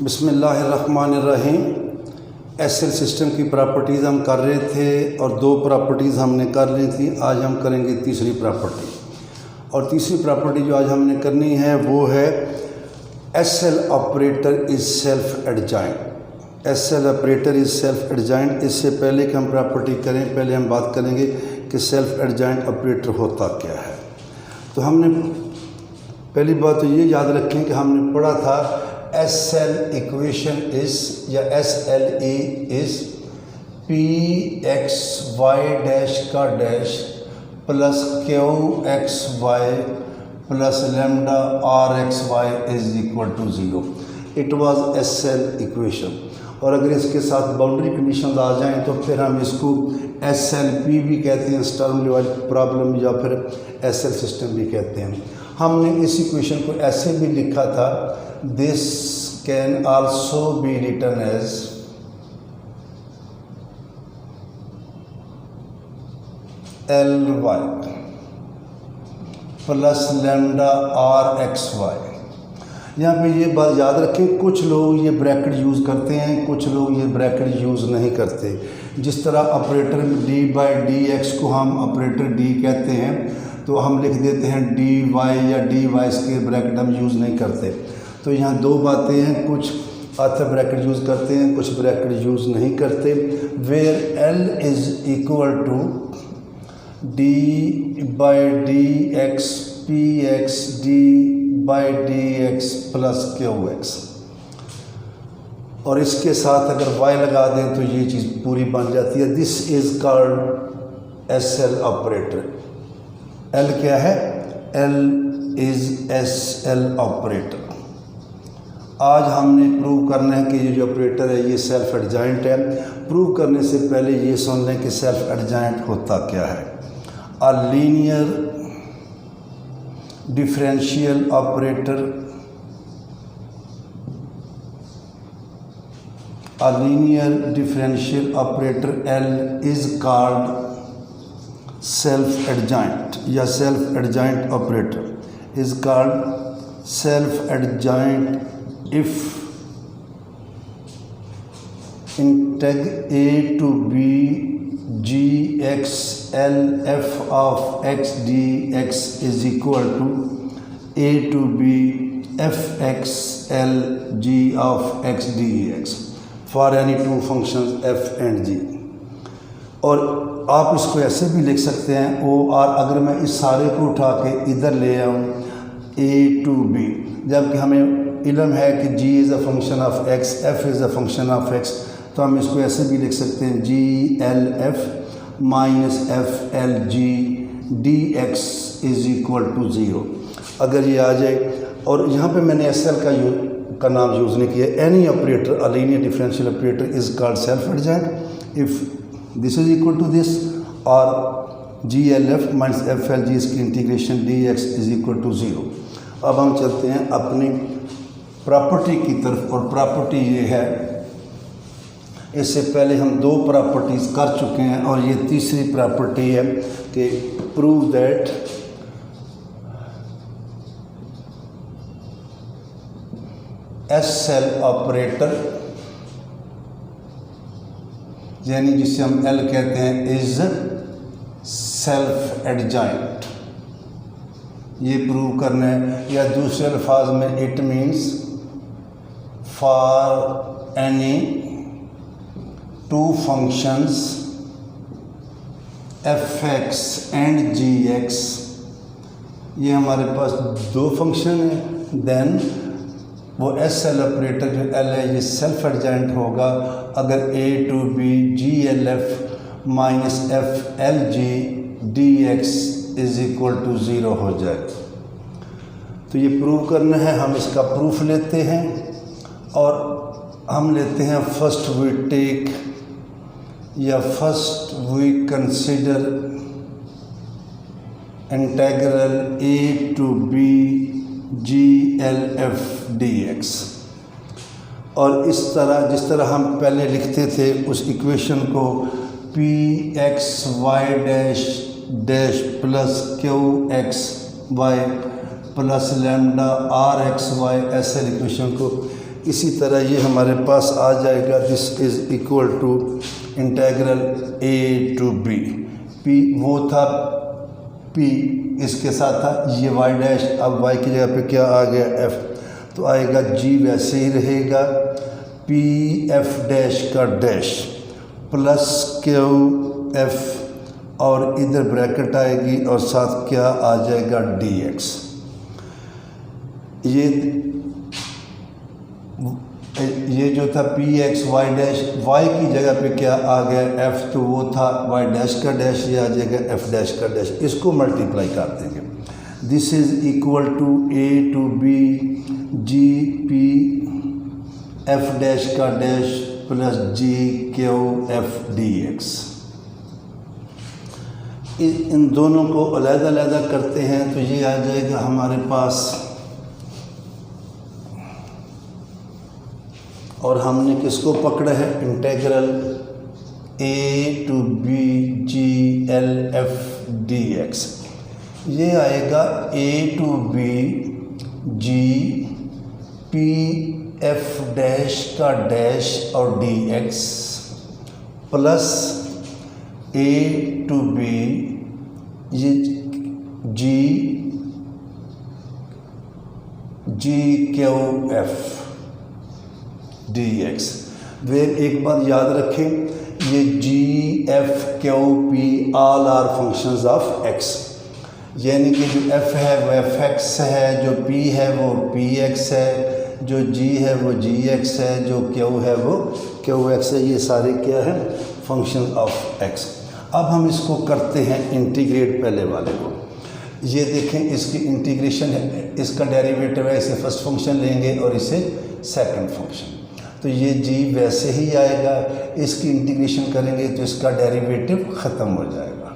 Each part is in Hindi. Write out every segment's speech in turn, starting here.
बिस्मिल्लाहिर्रहमानिर्रहीम। एसएल सिस्टम की प्रॉपर्टीज़ हम कर रहे थे और दो प्रॉपर्टीज़ हमने कर ली थी। आज हम करेंगे तीसरी प्रॉपर्टी, और तीसरी प्रॉपर्टी जो आज हमने करनी है वो है SL operator is self adjoint. SL operator is self adjoint. इससे पहले कि हम प्रॉपर्टी करें, पहले हम बात करेंगे कि सेल्फ एडजॉइंट ऑपरेटर होता क्या है। तो हमने पहली बात तो ये याद रखें कि हमने पढ़ा था एसएल इक्वेशन इज़ या SLE is p x Y dash का dash plus Q x Y plus lambda are x y is equal to zero. It was SL equation. और अगर इसके साथ बाउंड्री कंडीशन आ जाएं तो फिर हम इसको एसएलपी भी कहते हैं, स्टर्म लियोविल्ले प्रॉब्लम, या फिर एसएल सिस्टम भी कहते हैं। हमने इस इक्वेशन को ऐसे भी लिखा था, this can also be written as L Y plus lambda are x Y. यहाँ पे ये बात याद रखें, कुछ लोग ये ब्रैकेट यूज़ करते हैं, कुछ लोग ये ब्रैकेट यूज़ नहीं करते। जिस तरह operator D by D x को हम ऑपरेटर डी कहते हैं, तो हम लिख देते हैं डी वाई या डी वाई के ब्रैकेट हम यूज़ नहीं करते। तो यहाँ दो बातें हैं, कुछ आते ब्रैकेट यूज़ करते हैं, कुछ ब्रैकेट यूज़ नहीं करते। Where L is equal to D by D X P X D by D X plus Q X, और इसके साथ अगर y लगा दें तो ये चीज़ पूरी बन जाती है। This is called SL operator. L क्या है? L is SL operator. आज हमने प्रूव करना है कि ये जो ऑपरेटर है ये सेल्फ एडजॉइंट है। प्रूव करने से पहले ये सुन लें कि सेल्फ एडजॉइंट होता क्या है। A linear differential operator, a linear differential operator L is called self adjoint या self adjoint operator is called self adjoint if integ a to b g x l f of x dx is equal to a to b f x l g of x dx for any two functions f and g। और आप इसको ऐसे भी लिख सकते हैं ओ आर। अगर मैं इस सारे को उठा के इधर ले आऊँ a to b, जबकि हमें इल्म है कि g is a function of x, f is a function of x, तो हम इसको ऐसे भी लिख सकते हैं G L F minus F L G D x is equal to zero. अगर ये आ जाए, और यहाँ पे मैंने एस एल का नाम यूज़ नहीं किया। Any operator, a linear differential operator is called self adjoint if this is equal to this, और g L F minus F L g इसकी integration d x is equal to zero. अब हम चलते हैं अपनी प्रॉपर्टी की तरफ, और प्रॉपर्टी ये है, इससे पहले हम दो प्रॉपर्टीज़ कर चुके हैं और ये तीसरी प्रॉपर्टी है कि प्रूव दैट एसएल ऑपरेटर, यानी जिसे हम एल कहते हैं, इज सेल्फ एडजॉइंट। ये प्रूव करना है, या दूसरे अल्फाज में it means for any two functions f x and ji x, ये हमारे पास दो फंक्शन हैं, देन वो एस एल ऑपरेटर जो एल है ये सेल्फ एडजॉइंट होगा अगर a to B ji L F minus F L G D x is equal to zero हो जाए। तो ये प्रूव करना है, हम इसका प्रूफ लेते हैं, और हम लेते हैं फर्स्ट वी टेक या first we consider integral A to B ji L F D x. और इस तरह जिस तरह हम पहले लिखते थे उस इक्वेशन को P x Y dash dash plus Q x Y plus lambda R x Y, ऐसे इक्वेशन को इसी तरह ये हमारे पास आ जाएगा, this is equal to integral a to b। p वो था, p इसके साथ था, ये y डैश, अब y की जगह पे क्या आ गया f, तो आएगा g वैसे ही रहेगा, p f डैश का डैश प्लस q f, और इधर ब्रैकेट आएगी और साथ क्या आ जाएगा dx। ये जो था P x Y dash, Y की जगह पे क्या आ गया एफ, तो वो था वाई डैश का डैश, ये आ जाएगा एफ डैश का डैश, इसको मल्टीप्लाई कर देंगे। This is equal to a to B g p f dash का dash plus g q f D x. इन दोनों को अलग-अलग करते हैं तो ये आ जाएगा हमारे पास, और हमने किसको पकड़ा है, integral a to b g l f dx। ये आएगा a to b g p f dash का डैश और dx plus a to b ये g q f dx। वे एक बात याद रखें, ये g f q p all are functions of x, यानी कि जो f है वो f(x) है, जो p है वो p(x) है, जो g है वो g(x) है, जो q है वो q(x) है। ये सारे क्या है, फंक्शंस ऑफ x। अब हम इसको करते हैं इंटीग्रेट, पहले वाले को ये देखें, इसकी इंटीग्रेशन है, इसका डेरिवेटिव है, इसे फर्स्ट फंक्शन लेंगे और इसे सेकंड फंक्शन, तो ये g वैसे ही आएगा, इसकी इंटीग्रेशन करेंगे तो इसका डेरिवेटिव ख़त्म हो जाएगा,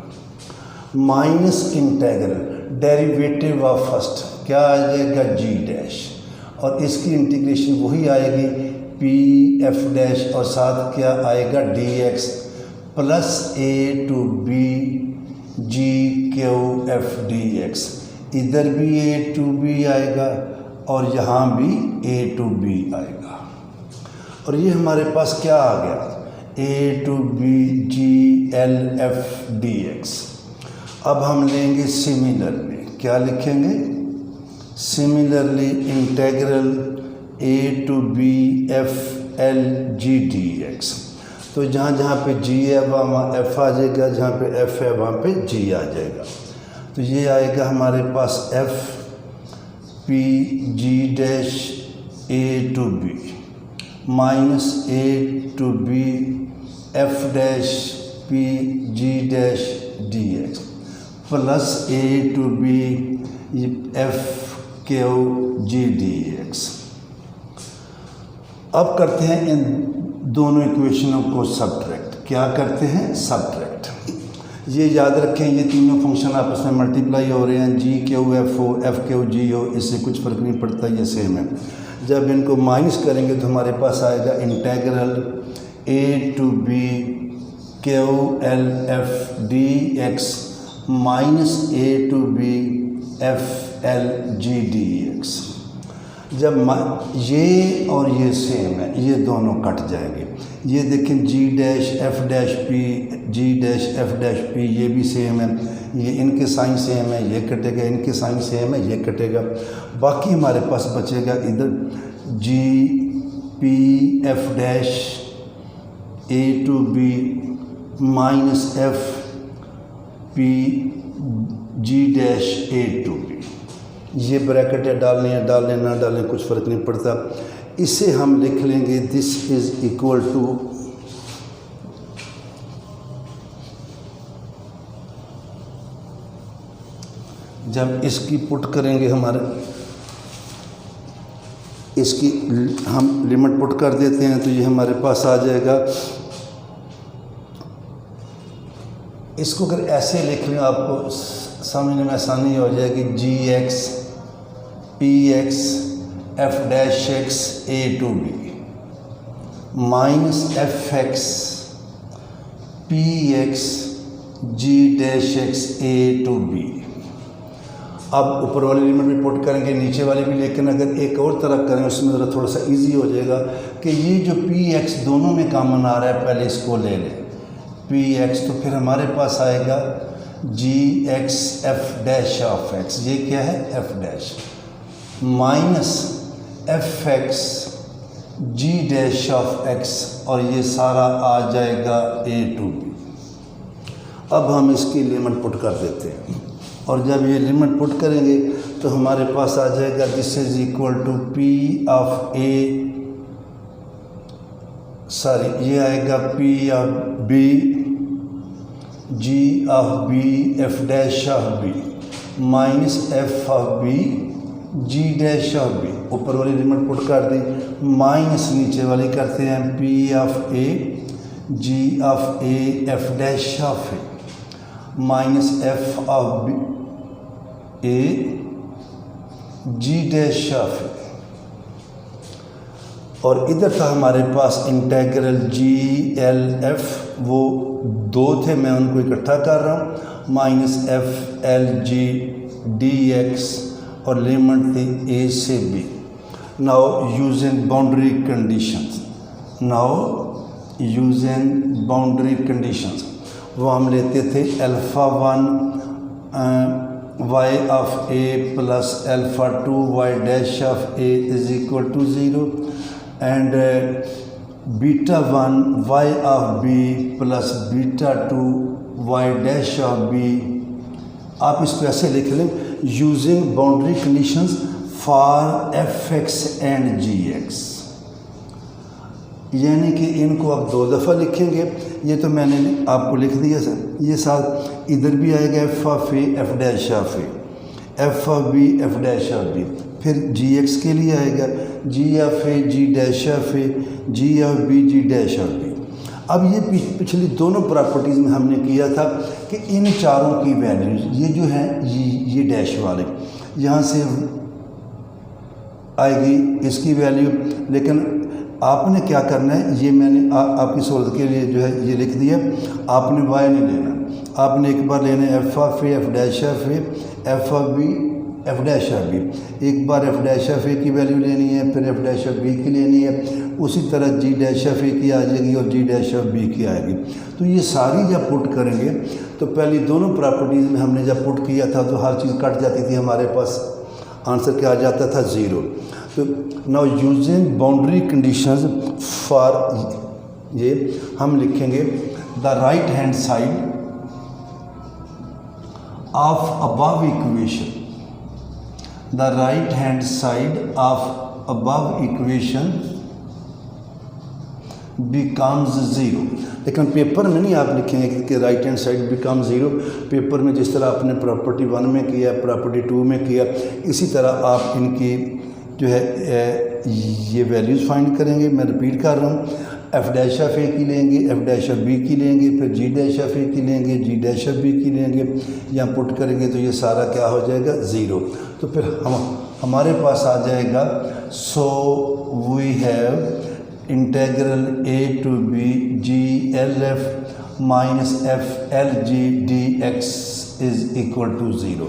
minus integral derivative of first क्या आ जाएगा g डैश, और इसकी इंटीग्रेशन वही आएगी p f डैश और साथ क्या आएगा dx plus a to b g q f dx। इधर भी a to b आएगा और यहाँ भी a to b आएगा, और ये हमारे पास क्या आ गया, a to b g l f dx। अब हम लेंगे सिमिलरली, क्या लिखेंगे, similarly integral a to b f l g dx। तो जहाँ जहाँ पे g है वहाँ f आ जाएगा, जहाँ पे f है वहाँ पे g आ जाएगा, तो ये आएगा हमारे पास f p g dash a to b minus a to b f dash p g dash dx plus a to b f q g dx। अब करते हैं इन दोनों इक्वेशनों को सब्ट्रैक्ट, क्या करते हैं, सब्ट्रैक्ट। ये याद रखें, ये तीनों फंक्शन आपस में मल्टीप्लाई हो रहे हैं, जी क्यू एफ हो, एफ क्यू जी हो, इससे कुछ फ़र्क नहीं पड़ता, ये सेम है। जब इनको माइनस करेंगे तो हमारे पास आएगा integral a to b q l f dx minus a to b f l g dx। जब ये और ये सेम है, ये दोनों कट जाएंगे, ये देखें g dash f dash p g dash f dash p, ये भी सेम है, ये इनके साइन सेम है, ये कटेगा, इनके साइन सेम है, ये कटेगा, बाकी हमारे पास बचेगा इधर g p f dash a to b minus f p g dash a to b। ये ब्रैकेट है, डालने हैं, डालने ना डालें कुछ फ़र्क नहीं पड़ता। इसे हम लिख लेंगे, दिस इज़ इक्वल टू जब इसकी पुट करेंगे, हमारे इसकी हम लिमिट पुट कर देते हैं तो ये हमारे पास आ जाएगा। इसको अगर ऐसे लिख लें आपको समझने में आसानी हो जाएगी, g x P x f dash x a to b minus f x P x g dash x a to b. अब ऊपर वाली लिमिट भी पुट करेंगे, नीचे वाली भी, लेकिन अगर एक और तरह करें उसमें ज़रा थोड़ा सा इजी हो जाएगा कि ये जो पी एक्स दोनों में कॉमन आ रहा है, पहले इसको ले लें पी एक्स, तो फिर हमारे पास आएगा g x f dash of x, ये क्या है f dash, minus f x g dash of x, और ये सारा आ जाएगा ए टू बी। अब हम इसकी लिमिट पुट कर देते हैं, और जब ये लिमिट पुट करेंगे तो हमारे पास आ जाएगा this is equal to P of A, sorry ये आएगा P of B G of B F dash of B minus F of B ji dash of B. ऊपर वाली लिमिट पुट कर दी, माइनस नीचे वाली करते हैं p of a g of A F dash of a minus F of b a g dash of a, और इधर था हमारे पास इंटेग्रल जी एल एफ, वो दो थे मैं उनको इकट्ठा कर रहा हूँ, minus F L G D x, और लिमिट थी ए से b. Now using boundary conditions, now using boundary conditions, वो हम लेते थे alpha 1 Y of A plus alpha 2 Y dash of A is equal to 0 and beta 1 Y of B plus beta 2 Y dash of B. आप इसको ऐसे लिख लें, using boundary conditions for F x and ji X, यानी कि इनको आप दो दफ़ा लिखेंगे। ये तो मैंने आपको लिख दिया सर, ये साथ इधर भी आएगा f of A F dash of A, F of B F dash of b, फिर जी एक्स के लिए आएगा g of a g dash of a g of B ji dash of b. अब ये पिछली दोनों प्रॉपर्टीज़ में हमने किया था कि इन चारों की वैल्यूज़ ये जो हैं ये डैश वाले यहाँ से आएगी इसकी वैल्यू, लेकिन आपने क्या करना है, ये मैंने आपकी सहूलत के लिए जो है ये लिख दिया, आपने वाई नहीं लेना, आपने एक बार लेना है F of A F dash of A F of B F dash of B, एक बार एफ डैश ऑफ ए की वैल्यू लेनी है, फिर एफ डैश ऑफ बी की लेनी है, उसी तरह जी डैश ऑफ ए की आ जाएगी और जी डैश ऑफ बी की आएगी। तो ये सारी जब पुट करेंगे तो पहली दोनों प्रॉपर्टीज़ में हमने जब पुट किया था तो हर चीज़ कट जाती थी, हमारे पास आंसर क्या आ जाता था 0। तो now using boundary conditions for, ये हम लिखेंगे the right hand side of above equation, the right hand side of above equation becomes 0। लेकिन पेपर में नहीं आप लिखेंगे कि right hand side become 0, paper में जिस तरह आपने प्रॉपर्टी 1 में किया, प्रॉपर्टी 2 में किया, इसी तरह आप इनकी जो है ये वैल्यूज़ फाइंड करेंगे। मैं रिपीट कर रहा हूँ, एफ डैश ऑफ ए की लेंगे, एफ डैश ऑफ बी की लेंगे, फिर जी डैश ऑफ ए की लेंगे, जी डैश ऑफ बी की लेंगे, यहाँ पुट करेंगे तो ये सारा क्या हो जाएगा 0। तो फिर हमारे पास आ जाएगा, so we have integral A to B ji L F minus F L G D x is equal to 0।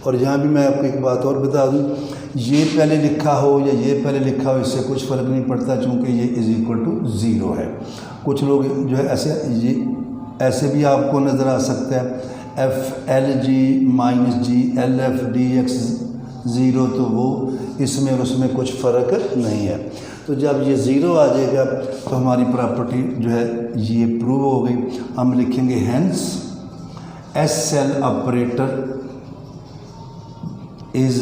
और यहाँ भी मैं आपको एक बात और बता दूँ, ये पहले लिखा हो या ये पहले लिखा हो इससे कुछ फ़र्क नहीं पड़ता, चूँकि ये इज़ इक्वल टू 0 है। कुछ लोग जो है ऐसे भी आपको नज़र आ सकता है, एफ एल जी माइनस जी एल एफ डी एक्स 0, तो वो इसमें और उसमें कुछ फ़र्क नहीं है। तो जब ये 0 आ जाएगा तो हमारी प्रॉपर्टी जो है ये प्रूव हो गई। हम लिखेंगे hence SL operator is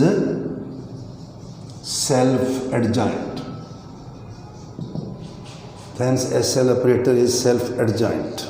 self adjoint, hence SL operator is self adjoint.